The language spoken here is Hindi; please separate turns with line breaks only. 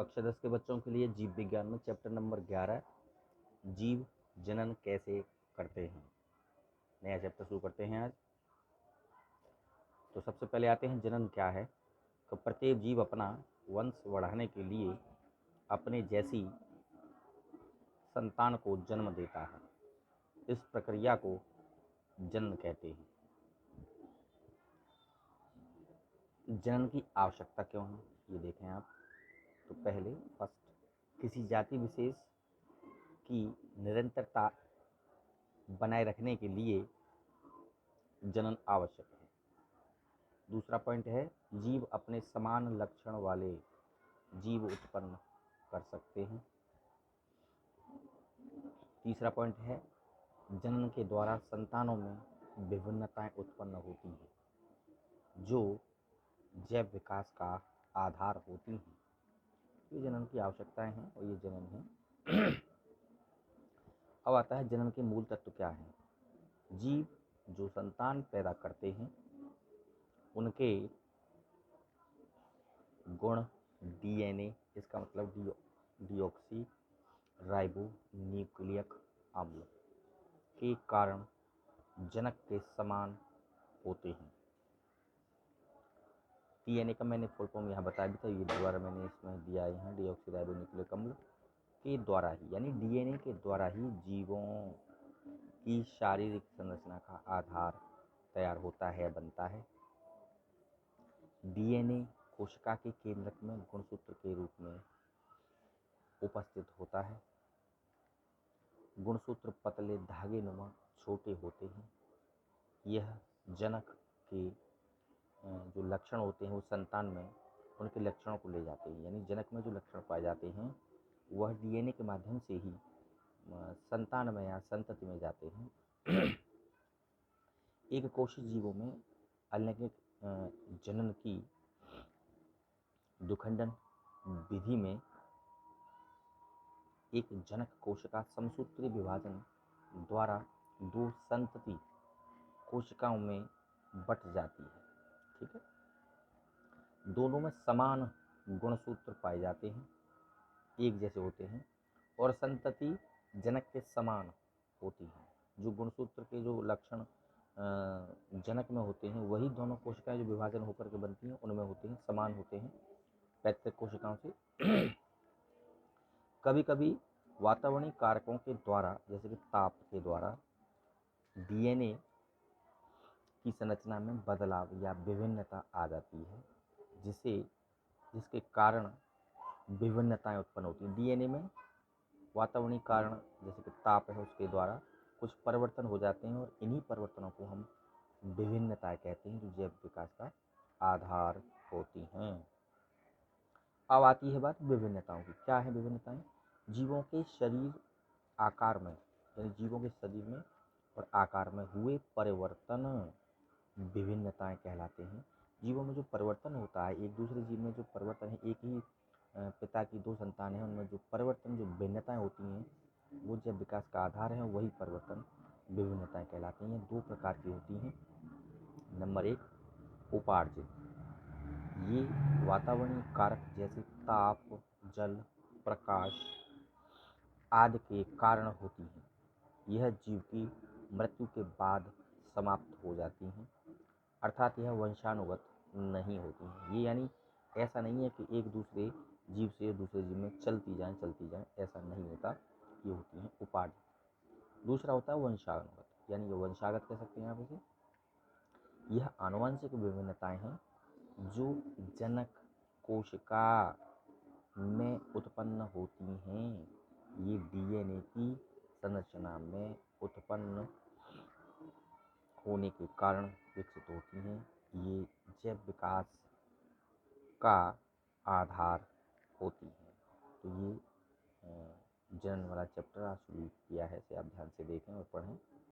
कक्षा 10 के बच्चों के लिए जीव विज्ञान में चैप्टर नंबर 11 जीव जनन कैसे करते हैं, नया चैप्टर शुरू करते हैं आज। तो सबसे पहले आते हैं जनन क्या है। तो प्रत्येक जीव अपना वंश बढ़ाने के लिए अपने जैसी संतान को जन्म देता है। इस प्रक्रिया को जनन कहते हैं। जनन की आवश्यकता क्यों है ये देखें आप। तो पहले फर्स्ट, किसी जाति विशेष की निरंतरता बनाए रखने के लिए जनन आवश्यक है। दूसरा पॉइंट है, जीव अपने समान लक्षण वाले जीव उत्पन्न कर सकते हैं। तीसरा पॉइंट है, जनन के द्वारा संतानों में विभिन्नताएं उत्पन्न होती हैं जो जैव विकास का आधार होती हैं। ये जनन की आवश्यकताएं हैं और ये जनन है। अब आता है जनन के मूल तत्व क्या हैं। जीव जो संतान पैदा करते हैं उनके गुण डीएनए, इसका मतलब डीऑक्सी राइबो न्यूक्लियक अम्ल के कारण जनक के समान होते हैं। डीएनए का मैंने फुल फॉर्म यहाँ बताया भी था, ये द्वारा मैंने इसमें दिया है यहाँ, डीऑक्सी राइबो न्यूक्लियक अम्ल के द्वारा ही, यानी डीएनए के द्वारा ही जीवों की शारीरिक संरचना का आधार तैयार होता है, बनता है। डीएनए कोशिका के केंद्रक में गुणसूत्र के रूप में उपस्थित होता है। गुणसूत्र पतले धागे नुमा छोटे होते हैं। यह जनक के जो लक्षण होते हैं वो संतान में उनके लक्षणों को ले जाते हैं, यानी जनक में जो लक्षण पाए जाते हैं वह डीएनए के माध्यम से ही संतान में या संतति में जाते हैं। एक कोशिक जीवों में अलैंगिक जनन की दुखंडन विधि में एक जनक कोशिका समसूत्री विभाजन द्वारा दो संतति कोशिकाओं में बट जाती है। ठीक है, दोनों में समान गुणसूत्र पाए जाते हैं, एक जैसे होते हैं, और संतति जनक के समान होती है। जो गुणसूत्र के जो लक्षण जनक में होते हैं वही दोनों कोशिकाएं जो विभाजन होकर के बनती हैं उनमें होते हैं, समान होते हैं पैतृक कोशिकाओं से। कभी कभी वातावरणीय कारकों के द्वारा, जैसे कि ताप के द्वारा, डीएनए की संरचना में बदलाव या विभिन्नता आ जाती है, जिसके कारण विभिन्नताएं उत्पन्न होती हैं। डीएनए में वातावरणीय कारण जैसे कि ताप है उसके द्वारा कुछ परिवर्तन हो जाते हैं और इन्हीं परिवर्तनों को हम विभिन्नताएं कहते हैं, जो जैव विकास का आधार होती हैं। अब आती है बात विभिन्नताओं की। क्या है विभिन्नताएं? जीवों के शरीर आकार में, यानी जीवों के शरीर में और आकार में हुए परिवर्तन विभिन्नताएं कहलाते हैं। जीवों में जो परिवर्तन होता है, एक दूसरे जीव में जो परिवर्तन है, एक ही पिता की दो संतान है, उनमें जो परिवर्तन, जो भिन्नताएं होती हैं वो जब विकास का आधार है, वही परिवर्तन विभिन्नताएं कहलाती हैं। दो प्रकार की होती हैं। नंबर एक, उपार्जित। ये वातावरणीय कारक जैसे ताप, जल, प्रकाश आदि के कारण होती हैं। यह जीव की मृत्यु के बाद समाप्त हो जाती हैं, अर्थात यह वंशानुगत नहीं होती हैं। ये यानी ऐसा नहीं है कि एक दूसरे जीव से दूसरे जीव में चलती जाएं, ऐसा नहीं होता। ये होती हैं उपार्जित। दूसरा होता है वंशानुगत, यानी ये वंशागत कह सकते हैं आप इसे। यह आनुवंशिक विभिन्नताएं हैं जो जनक कोशिका में उत्पन्न होती हैं। ये डीएनए की संरचना में उत्पन्न होने के कारण विकसित होती हैं। ये जैव विकास का आधार होती हैं। तो ये जनन वाला चैप्टर आज शुरू किया है, इसे आप ध्यान से देखें और पढ़ें।